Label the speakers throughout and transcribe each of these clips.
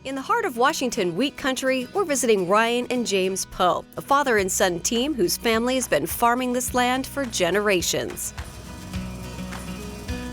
Speaker 1: In the heart of Washington wheat country, we're visiting Ryan and James Poe, a father and son team whose family has been farming this land for generations.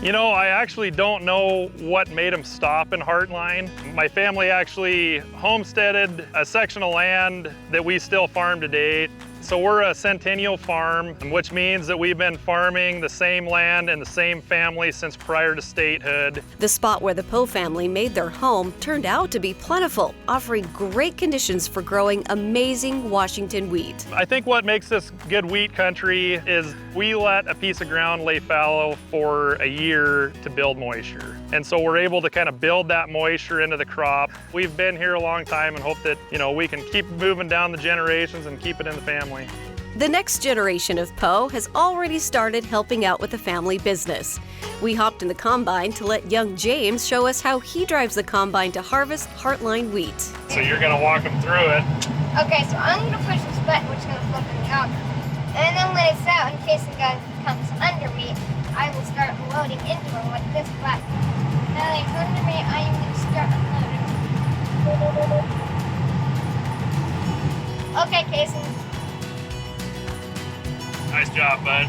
Speaker 2: You know, I actually don't know what made them stop in Hartline. My family actually homesteaded a section of land that we still farm today. So we're a Centennial farm, which means that we've been farming the same land and the same family since prior to statehood.
Speaker 1: The spot where the Poe family made their home turned out to be plentiful, offering great conditions for growing amazing Washington wheat.
Speaker 2: I think what makes this good wheat country is we let a piece of ground lay fallow for a year to build moisture. And so we're able to kind of build that moisture into the crop. We've been here a long time and hope that, we can keep moving down the generations and keep it in the family.
Speaker 1: The next generation of Poe has already started helping out with the family business. We hopped in the combine to let young James show us how he drives the combine to harvest Hartline wheat.
Speaker 2: So you're gonna walk them through it.
Speaker 3: Okay, so I'm gonna push this button, which is gonna flip in the auger. And then when it's out, in case the guy comes under me, I will start loading into him with this button. Now that he's under me, I am gonna start unloading. Okay, Casey.
Speaker 2: Nice job, bud.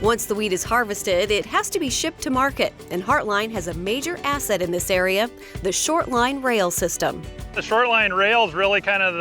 Speaker 1: Once the wheat is harvested, it has to be shipped to market, and Hartline has a major asset in this area, the short line rail system.
Speaker 2: The short line rail is really kind of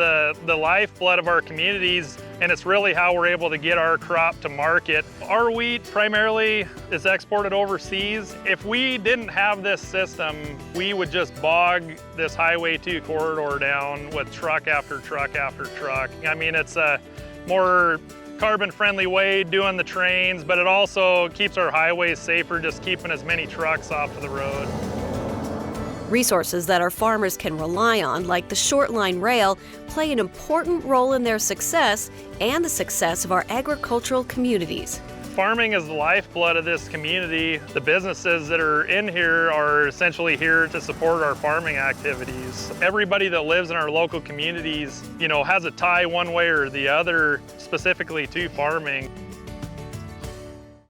Speaker 2: the lifeblood of our communities, and it's really how we're able to get our crop to market. Our wheat primarily is exported overseas. If we didn't have this system, we would just bog this Highway 2 corridor down with truck after truck after truck. I mean, it's a more carbon-friendly way doing the trains, but it also keeps our highways safer, just keeping as many trucks off of the road.
Speaker 1: Resources that our farmers can rely on, like the short line rail, play an important role in their success and the success of our agricultural communities.
Speaker 2: Farming is the lifeblood of this community. The businesses that are in here are essentially here to support our farming activities. Everybody that lives in our local communities, has a tie one way or the other specifically to farming.